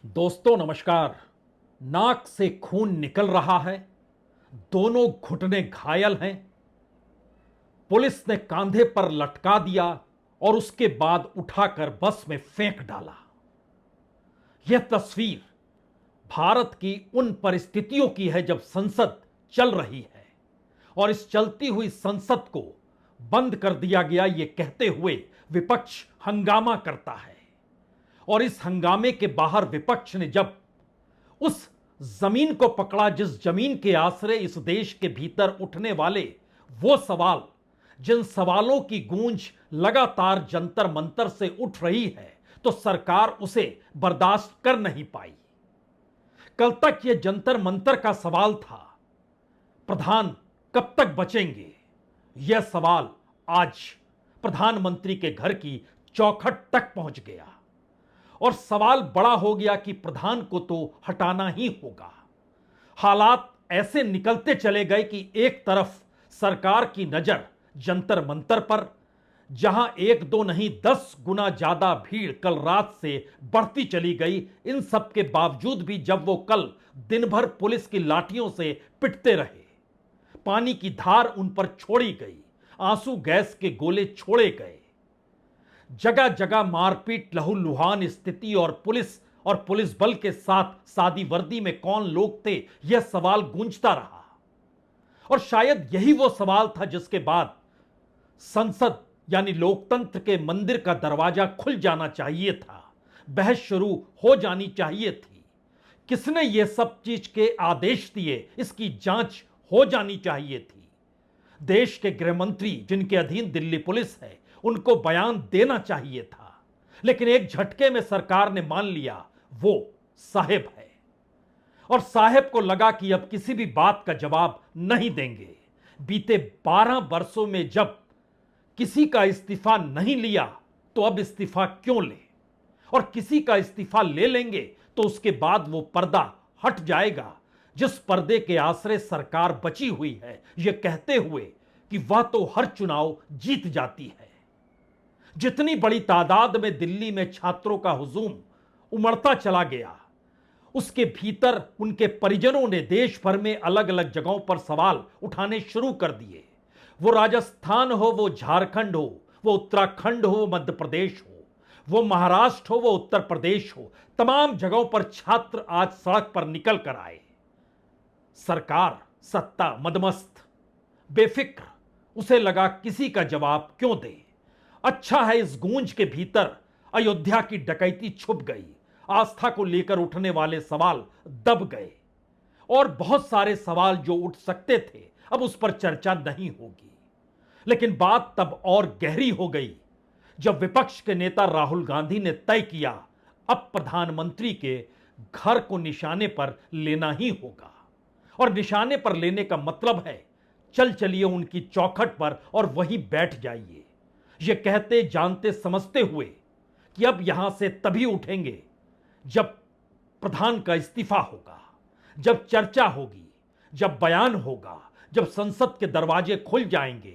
दोस्तों नमस्कार। नाक से खून निकल रहा है, दोनों घुटने घायल हैं। पुलिस ने कांधे पर लटका दिया और उसके बाद उठाकर बस में फेंक डाला। यह तस्वीर भारत की उन परिस्थितियों की है जब संसद चल रही है और इस चलती हुई संसद को बंद कर दिया गया, यह कहते हुए विपक्ष हंगामा करता है। और इस हंगामे के बाहर विपक्ष ने जब उस जमीन को पकड़ा जिस जमीन के आश्रय इस देश के भीतर उठने वाले वो सवाल, जिन सवालों की गूंज लगातार जंतर मंतर से उठ रही है, तो सरकार उसे बर्दाश्त कर नहीं पाई। कल तक यह जंतर मंतर का सवाल था, प्रधान कब तक बचेंगे। यह सवाल आज प्रधानमंत्री के घर की चौखट तक पहुंच गया और सवाल बड़ा हो गया कि प्रधान को तो हटाना ही होगा। हालात ऐसे निकलते चले गए कि एक तरफ सरकार की नजर जंतर मंतर पर, जहां एक दो नहीं 10 गुना ज्यादा भीड़ कल रात से बढ़ती चली गई। इन सब के बावजूद भी जब वो कल दिन भर पुलिस की लाठियों से पिटते रहे, पानी की धार उन पर छोड़ी गई, आंसू गैस के गोले छोड़े गए, जगह जगह मारपीट लहूलुहान स्थिति और पुलिस बल के साथ सादी वर्दी में कौन लोग थे, यह सवाल गूंजता रहा। और शायद यही वो सवाल था जिसके बाद संसद यानी लोकतंत्र के मंदिर का दरवाजा खुल जाना चाहिए था, बहस शुरू हो जानी चाहिए थी। किसने यह सब चीज के आदेश दिए, इसकी जांच हो जानी चाहिए थी। देश के गृह मंत्री जिनके अधीन दिल्ली पुलिस है, उनको बयान देना चाहिए था। लेकिन एक झटके में सरकार ने मान लिया वो साहेब है और साहेब को लगा कि अब किसी भी बात का जवाब नहीं देंगे। बीते 12 वर्षों में जब किसी का इस्तीफा नहीं लिया तो अब इस्तीफा क्यों ले, और किसी का इस्तीफा ले लेंगे तो उसके बाद वो पर्दा हट जाएगा जिस पर्दे के आश्रय सरकार बची हुई है, यह कहते हुए कि वह तो हर चुनाव जीत जाती है। जितनी बड़ी तादाद में दिल्ली में छात्रों का हुजूम उमड़ता चला गया, उसके भीतर उनके परिजनों ने देश भर में अलग अलग जगहों पर सवाल उठाने शुरू कर दिए। वो राजस्थान हो, वो झारखंड हो, वो उत्तराखंड हो, मध्य प्रदेश हो, वो महाराष्ट्र हो, वो उत्तर प्रदेश हो, तमाम जगहों पर छात्र आज सड़क पर निकल कर आए। सरकार सत्ता मदमस्त, बेफिक्र, उसे लगा किसी का जवाब क्यों दे। अच्छा है इस गूंज के भीतर अयोध्या की डकैती छुप गई, आस्था को लेकर उठने वाले सवाल दब गए और बहुत सारे सवाल जो उठ सकते थे अब उस पर चर्चा नहीं होगी। लेकिन बात तब और गहरी हो गई जब विपक्ष के नेता राहुल गांधी ने तय किया अब प्रधानमंत्री के घर को निशाने पर लेना ही होगा। और निशाने पर लेने का मतलब है चल चलिए उनकी चौखट पर और वहीं बैठ जाइए, ये कहते जानते समझते हुए कि अब यहां से तभी उठेंगे जब प्रधान का इस्तीफा होगा, जब चर्चा होगी, जब बयान होगा, जब संसद के दरवाजे खुल जाएंगे।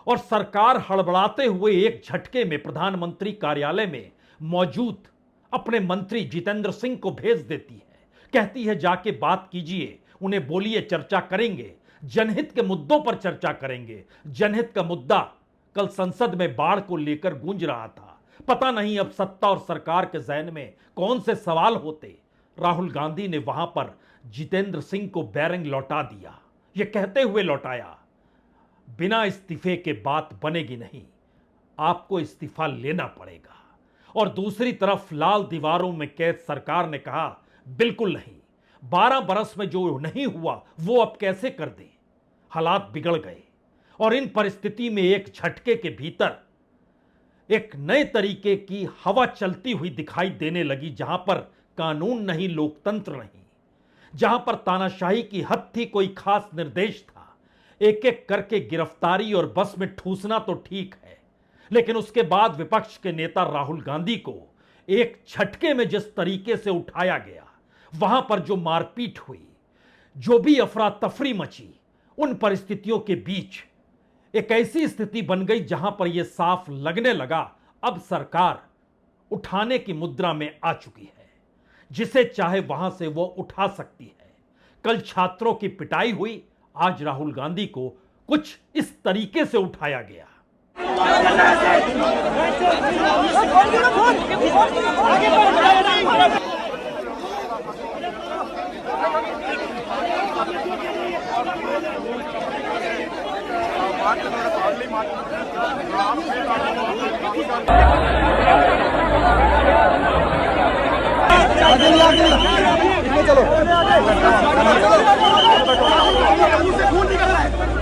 और सरकार हड़बड़ाते हुए एक झटके में प्रधानमंत्री कार्यालय में मौजूद अपने मंत्री जितेंद्र सिंह को भेज देती है, कहती है जाके बात कीजिए, उन्हें बोलिए चर्चा करेंगे, जनहित के मुद्दों पर चर्चा करेंगे। जनहित का मुद्दा कल संसद में बाढ़ को लेकर गूंज रहा था। पता नहीं अब सत्ता और सरकार के जहन में कौन से सवाल होते। राहुल गांधी ने वहां पर जितेंद्र सिंह को बैरंग लौटा दिया, यह कहते हुए लौटाया बिना इस्तीफे के बात बनेगी नहीं, आपको इस्तीफा लेना पड़ेगा। और दूसरी तरफ लाल दीवारों में कैद सरकार ने कहा बिल्कुल नहीं, 12 बरस में जो नहीं हुआ वो अब कैसे कर दें। हालात बिगड़ गए और इन परिस्थिति में एक झटके के भीतर एक नए तरीके की हवा चलती हुई दिखाई देने लगी, जहां पर कानून नहीं, लोकतंत्र नहीं, जहां पर तानाशाही की हद थी, कोई खास निर्देश था। एक एक करके गिरफ्तारी और बस में ठूसना तो ठीक है, लेकिन उसके बाद विपक्ष के नेता राहुल गांधी को एक झटके में जिस तरीके से उठाया गया, वहां पर जो मारपीट हुई, जो भी अफरा तफरी मची, उन परिस्थितियों के बीच एक ऐसी स्थिति बन गई जहां पर यह साफ लगने लगा अब सरकार उठाने की मुद्रा में आ चुकी है। जिसे चाहे वहां से वो उठा सकती है। कल छात्रों की पिटाई हुई, आज राहुल गांधी को कुछ इस तरीके से उठाया गया।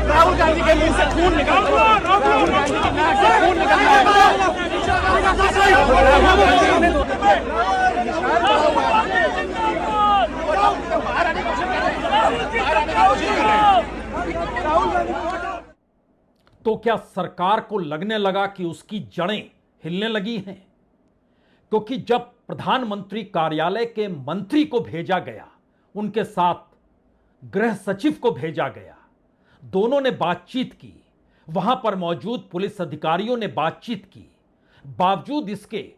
राहुल गांधी के मुंह से खून निकाल दो। राहुल गांधी की नाक से खून निकाल तो क्या सरकार को लगने लगा कि उसकी जड़ें हिलने लगी हैं? क्योंकि जब प्रधानमंत्री कार्यालय के मंत्री को भेजा गया, उनके साथ गृह सचिव को भेजा गया, दोनों ने बातचीत की, वहां पर मौजूद पुलिस अधिकारियों ने बातचीत की, बावजूद इसके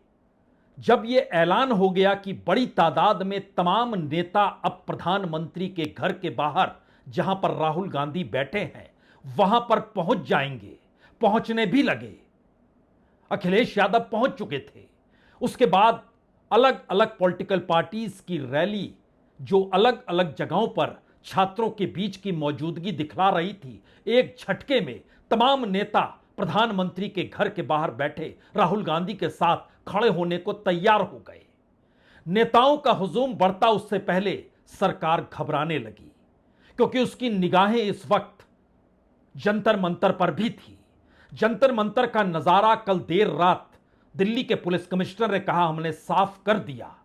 जब यह ऐलान हो गया कि बड़ी तादाद में तमाम नेता अब प्रधानमंत्री के घर के बाहर जहां पर राहुल गांधी बैठे हैं वहां पर पहुंच जाएंगे, पहुंचने भी लगे। अखिलेश यादव पहुंच चुके थे। उसके बाद अलग अलग पॉलिटिकल पार्टीज की रैली जो अलग अलग जगहों पर छात्रों के बीच की मौजूदगी दिखला रही थी, एक झटके में तमाम नेता प्रधानमंत्री के घर के बाहर बैठे राहुल गांधी के साथ खड़े होने को तैयार हो गए। नेताओं का हुजूम बढ़ता उससे पहले सरकार घबराने लगी, क्योंकि उसकी निगाहें इस वक्त जंतर मंतर पर भी थी। जंतर मंतर का नजारा कल देर रात दिल्ली के पुलिस कमिश्नर ने कहा हमने साफ कर दिया,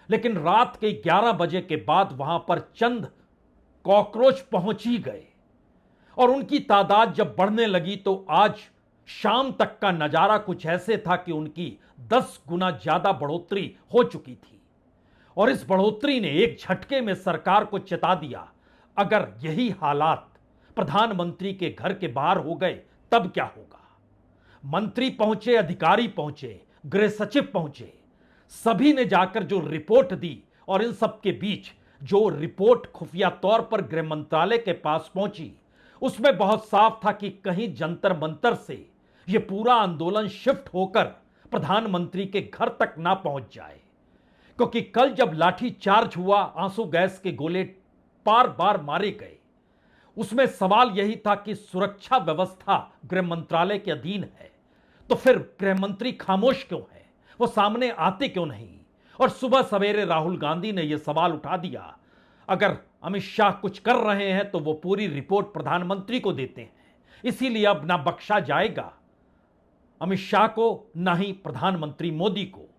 लेकिन रात के 11 बजे के बाद वहां पर चंद कॉकरोच पहुंच ही गए और उनकी तादाद जब बढ़ने लगी तो आज शाम तक का नजारा कुछ ऐसे था कि उनकी 10 गुना ज्यादा बढ़ोतरी हो चुकी थी। और इस बढ़ोतरी ने एक झटके में सरकार को चेता दिया, अगर यही हालात प्रधानमंत्री के घर के बाहर हो गए तब क्या होगा। मंत्री पहुंचे, अधिकारी पहुंचे, गृह सचिव पहुंचे, सभी ने जाकर जो रिपोर्ट दी और इन सब के बीच जो रिपोर्ट खुफिया तौर पर गृह मंत्रालय के पास पहुंची उसमें बहुत साफ था कि कहीं जंतर मंतर से यह पूरा आंदोलन शिफ्ट होकर प्रधानमंत्री के घर तक ना पहुंच जाए। क्योंकि कल जब लाठी चार्ज हुआ, आंसू गैस के गोले बार बार मारे गए, उसमें सवाल यही था कि सुरक्षा व्यवस्था गृह मंत्रालय के अधीन है, तो फिर गृह मंत्री खामोश क्यों है, वो सामने आते क्यों नहीं। और सुबह सवेरे राहुल गांधी ने यह सवाल उठा दिया, अगर अमित शाह कुछ कर रहे हैं तो वो पूरी रिपोर्ट प्रधानमंत्री को देते हैं, इसीलिए अब ना बख्शा जाएगा अमित शाह को ना ही प्रधानमंत्री मोदी को।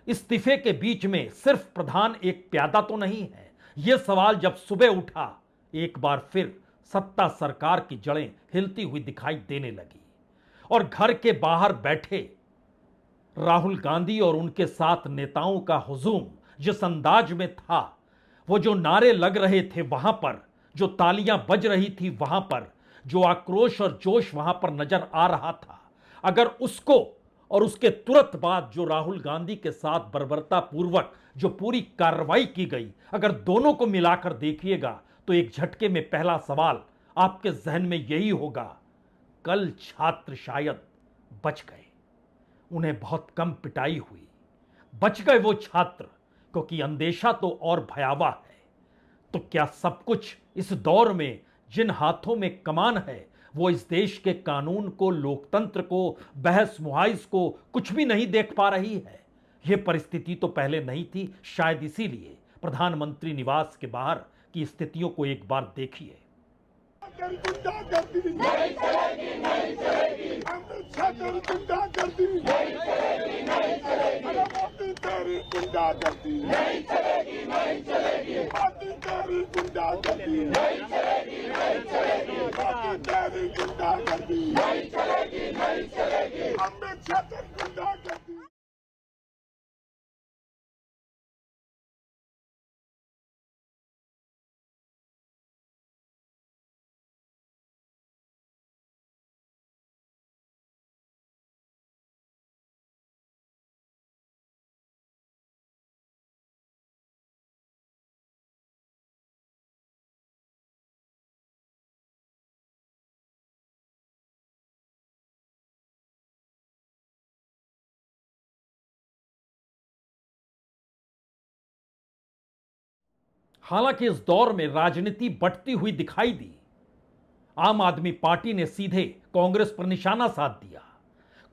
इस्तीफे के बीच में सिर्फ प्रधान एक प्यादा तो नहीं है। यह सवाल जब सुबह उठा, एक बार फिर सत्ता सरकार की जड़ें हिलती हुई दिखाई देने लगी और घर के बाहर बैठे राहुल गांधी और उनके साथ नेताओं का हुजूम जिस अंदाज में था, वो जो नारे लग रहे थे वहां पर, जो तालियां बज रही थी वहां पर, जो आक्रोश और जोश वहां पर नजर आ रहा था, अगर उसको और उसके तुरंत बाद जो राहुल गांधी के साथ बर्बरता पूर्वक जो पूरी कार्रवाई की गई, अगर दोनों को मिलाकर देखिएगा तो एक झटके में पहला सवाल आपके जहन में यही होगा, कल छात्र शायद बच गए, उन्हें बहुत कम पिटाई हुई, बच गए वो छात्र, क्योंकि अंदेशा तो और भयावह है। तो क्या सब कुछ इस दौर में जिन हाथों में कमान है वो इस देश के कानून को, लोकतंत्र को, बहस मुहाइज को कुछ भी नहीं देख पा रही है? यह परिस्थिति तो पहले नहीं थी। शायद इसीलिए प्रधानमंत्री निवास के बाहर की स्थितियों को एक बार देखिए। गुंडागर्दी नहीं चलेगी, नहीं चलेगी। अमित शाह तेरी गुंडागर्दी नहीं चलेगी, नहीं चलेगी। मोदी तेरी गुंडागर्दी नहीं चलेगी, नहीं चलेगी। मोदी तेरी गुंडागर्दी नहीं चलेगी, नहीं चलेगी। मोदी तेरी गुंडागर्दी नहीं चलेगी, नहीं चलेगी। अमित शाह तेरी गुंडागर्दी हालांकि इस दौर में राजनीति बढ़ती हुई दिखाई दी। आम आदमी पार्टी ने सीधे कांग्रेस पर निशाना साध दिया।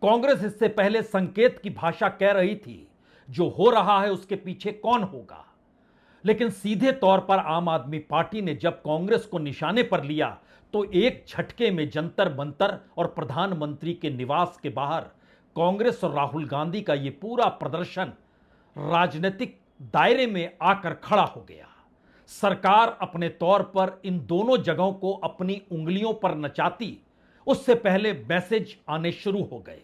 कांग्रेस इससे पहले संकेत की भाषा कह रही थी, जो हो रहा है उसके पीछे कौन होगा। लेकिन सीधे तौर पर आम आदमी पार्टी ने जब कांग्रेस को निशाने पर लिया तो एक झटके में जंतर मंतर और प्रधानमंत्री के निवास के बाहर कांग्रेस और राहुल गांधी का यह पूरा प्रदर्शन राजनीतिक दायरे में आकर खड़ा हो गया। सरकार अपने तौर पर इन दोनों जगहों को अपनी उंगलियों पर नचाती, उससे पहले मैसेज आने शुरू हो गए।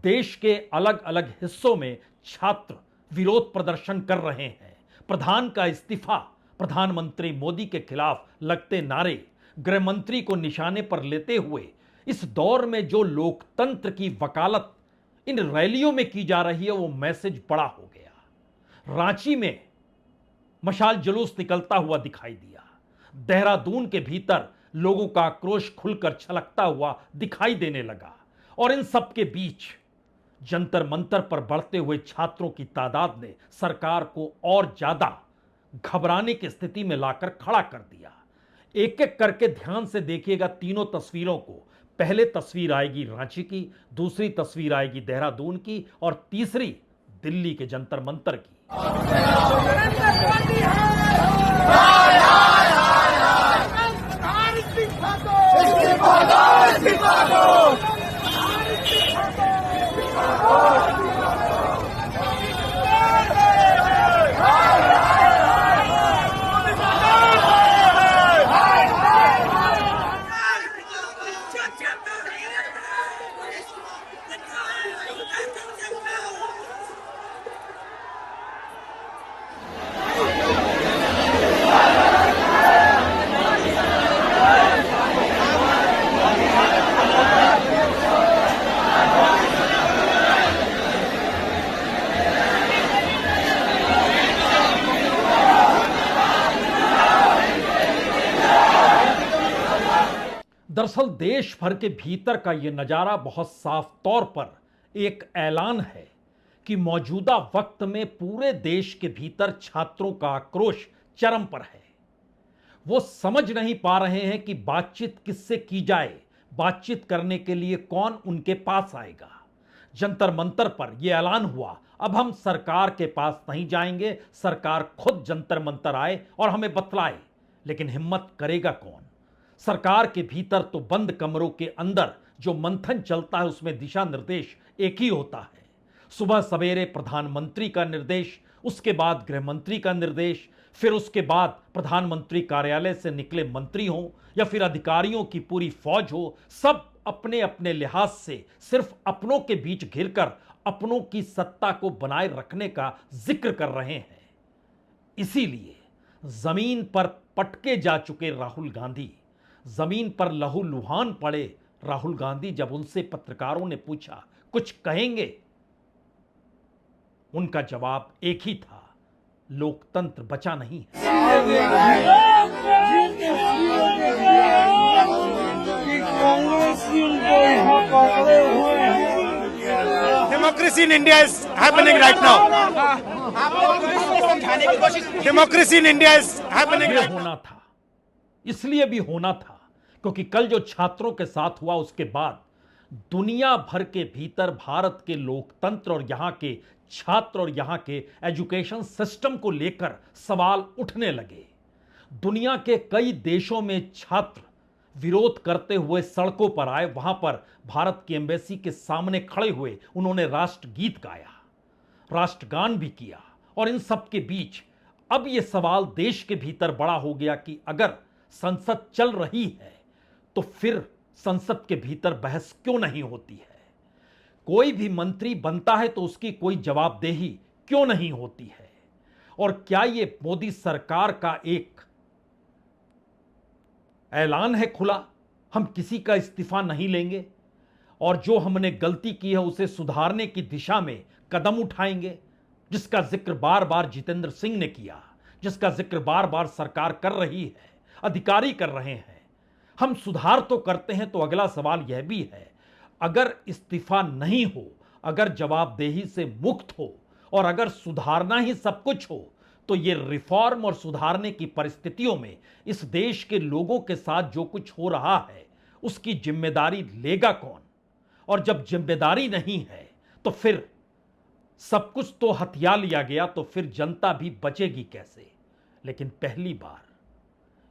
देश के अलग अलग हिस्सों में छात्र विरोध प्रदर्शन कर रहे हैं। प्रधान का इस्तीफा, प्रधानमंत्री मोदी के खिलाफ लगते नारे, गृह मंत्री को निशाने पर लेते हुए इस दौर में जो लोकतंत्र की वकालत इन रैलियों में की जा रही है, वो मैसेज बड़ा हो गया। रांची में मशाल जुलूस निकलता हुआ दिखाई दिया। देहरादून के भीतर लोगों का आक्रोश खुलकर छलकता हुआ दिखाई देने लगा। और इन सब के बीच जंतर मंतर पर बढ़ते हुए छात्रों की तादाद ने सरकार को और ज्यादा घबराने की स्थिति में लाकर खड़ा कर दिया। एक एक करके ध्यान से देखिएगा तीनों तस्वीरों को। पहले तस्वीर आएगी रांची की, दूसरी तस्वीर आएगी देहरादून की और तीसरी दिल्ली के जंतर मंतर की। दरअसल देश भर के भीतर का यह नजारा बहुत साफ तौर पर एक ऐलान है कि मौजूदा वक्त में पूरे देश के भीतर छात्रों का आक्रोश चरम पर है। वो समझ नहीं पा रहे हैं कि बातचीत किससे की जाए, बातचीत करने के लिए कौन उनके पास आएगा। जंतर मंतर पर यह ऐलान हुआ, अब हम सरकार के पास नहीं जाएंगे, सरकार खुद जंतर मंतर आए और हमें बतलाए। लेकिन हिम्मत करेगा कौन? सरकार के भीतर तो बंद कमरों के अंदर जो मंथन चलता है उसमें दिशा निर्देश एक ही होता है। सुबह सवेरे प्रधानमंत्री का निर्देश, उसके बाद गृह मंत्री का निर्देश, फिर उसके बाद प्रधानमंत्री कार्यालय से निकले मंत्री हों या फिर अधिकारियों की पूरी फौज हो, सब अपने अपने लिहाज से सिर्फ अपनों के बीच घिरकर अपनों की सत्ता को बनाए रखने का जिक्र कर रहे हैं। इसीलिए जमीन पर पटके जा चुके राहुल गांधी, जमीन पर लहूलुहान पड़े राहुल गांधी, जब उनसे पत्रकारों ने पूछा कुछ कहेंगे, उनका जवाब एक ही था, लोकतंत्र बचा नहीं है। Democracy in India is happening right now. Democracy in India is happening right now. होना था, इसलिए भी होना था क्योंकि कल जो छात्रों के साथ हुआ उसके बाद दुनिया भर के भीतर भारत के लोकतंत्र और यहां के छात्र और यहां के एजुकेशन सिस्टम को लेकर सवाल उठने लगे। दुनिया के कई देशों में छात्र विरोध करते हुए सड़कों पर आए, वहां पर भारत की एम्बेसी के सामने खड़े हुए उन्होंने राष्ट्रगीत गाया, राष्ट्रगान भी किया। और इन सब के बीच अब यह सवाल देश के भीतर बड़ा हो गया कि अगर संसद चल रही है तो फिर संसद के भीतर बहस क्यों नहीं होती है? कोई भी मंत्री बनता है तो उसकी कोई जवाबदेही क्यों नहीं होती है? और क्या यह मोदी सरकार का एक ऐलान है खुला, हम किसी का इस्तीफा नहीं लेंगे और जो हमने गलती की है उसे सुधारने की दिशा में कदम उठाएंगे, जिसका जिक्र बार बार जितेंद्र सिंह ने किया, जिसका जिक्र बार बार सरकार कर रही है, अधिकारी कर रहे हैं। हम सुधार तो करते हैं, तो अगला सवाल यह भी है, अगर इस्तीफा नहीं हो, अगर जवाबदेही से मुक्त हो और अगर सुधारना ही सब कुछ हो, तो ये रिफॉर्म और सुधारने की परिस्थितियों में इस देश के लोगों के साथ जो कुछ हो रहा है उसकी जिम्मेदारी लेगा कौन? और जब जिम्मेदारी नहीं है तो फिर सब कुछ तो हथिया लिया गया, तो फिर जनता भी बचेगी कैसे? लेकिन पहली बार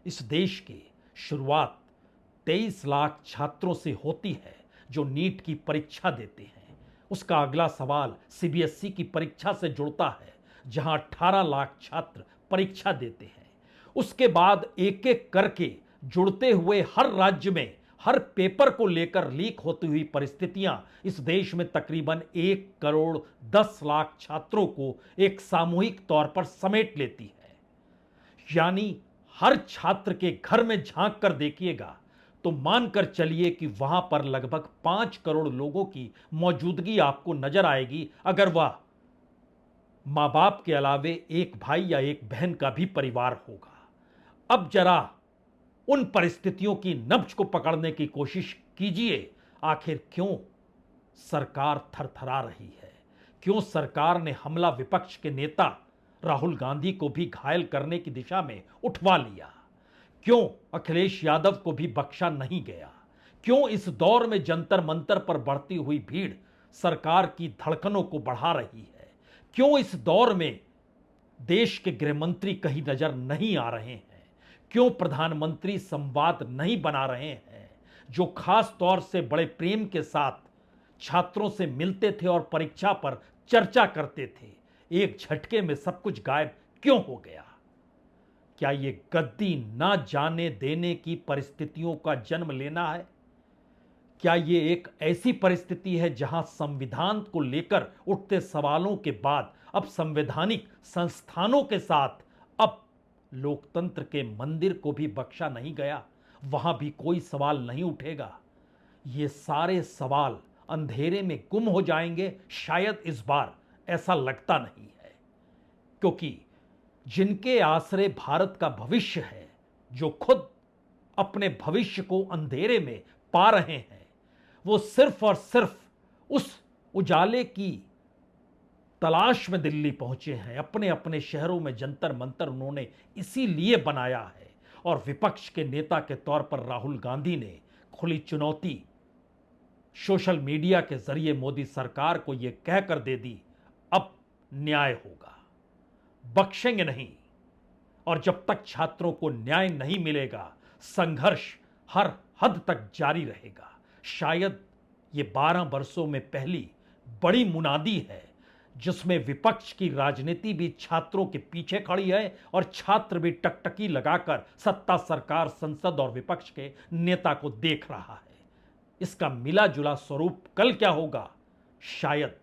इस देश की शुरुआत 23 लाख छात्रों से होती है जो नीट की परीक्षा देते हैं। उसका अगला सवाल सीबीएसई की परीक्षा से जुड़ता है जहां 18 लाख छात्र परीक्षा देते हैं। उसके बाद एक एक करके जुड़ते हुए हर राज्य में हर पेपर को लेकर लीक होती हुई परिस्थितियां इस देश में तकरीबन 1 करोड़ 10 लाख छात्रों को एक सामूहिक तौर पर समेट लेती है। यानी हर छात्र के घर में झांक कर देखिएगा तो मानकर चलिए कि वहां पर लगभग 5 करोड़ लोगों की मौजूदगी आपको नजर आएगी, अगर वह मां बाप के अलावे एक भाई या एक बहन का भी परिवार होगा। अब जरा उन परिस्थितियों की नब्ज को पकड़ने की कोशिश कीजिए। आखिर क्यों सरकार थरथरा रही है? क्यों सरकार ने हमला विपक्ष के नेता राहुल गांधी को भी घायल करने की दिशा में उठवा लिया? क्यों अखिलेश यादव को भी बख्शा नहीं गया? क्यों इस दौर में जंतर मंतर पर बढ़ती हुई भीड़ सरकार की धड़कनों को बढ़ा रही है? क्यों इस दौर में देश के गृह मंत्री कहीं नजर नहीं आ रहे हैं? क्यों प्रधानमंत्री संवाद नहीं बना रहे हैं जो खास तौर से बड़े प्रेम के साथ छात्रों से मिलते थे और परीक्षा पर चर्चा करते थे? एक झटके में सब कुछ गायब क्यों हो गया? क्या ये गद्दी ना जाने देने की परिस्थितियों का जन्म लेना है? क्या ये एक ऐसी परिस्थिति है जहां संविधान को लेकर उठते सवालों के बाद अब संवैधानिक संस्थानों के साथ अब लोकतंत्र के मंदिर को भी बख्शा नहीं गया? वहां भी कोई सवाल नहीं उठेगा? ये सारे सवाल अंधेरे में गुम हो जाएंगे शायद इस बार, ऐसा लगता नहीं है, क्योंकि जिनके आसरे भारत का भविष्य है, जो खुद अपने भविष्य को अंधेरे में पा रहे हैं, वो सिर्फ और सिर्फ उस उजाले की तलाश में दिल्ली पहुंचे हैं। अपने अपने शहरों में जंतर मंतर उन्होंने इसीलिए बनाया है और विपक्ष के नेता के तौर पर राहुल गांधी ने खुली चुनौती सोशल मीडिया के जरिए मोदी सरकार को यह कहकर दे दी, अब न्याय होगा, बख्शेंगे नहीं। और जब तक छात्रों को न्याय नहीं मिलेगा, संघर्ष हर हद तक जारी रहेगा। शायद ये 12 वर्षों में पहली बड़ी मुनादी है जिसमें विपक्ष की राजनीति भी छात्रों के पीछे खड़ी है और छात्र भी टकटकी लगाकर सत्ता, सरकार, संसद और विपक्ष के नेता को देख रहा है। इसका मिला जुला स्वरूप कल क्या होगा, शायद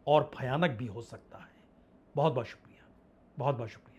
और भयानक भी हो सकता है। बहुत बहुत शुक्रिया, बहुत बहुत शुक्रिया।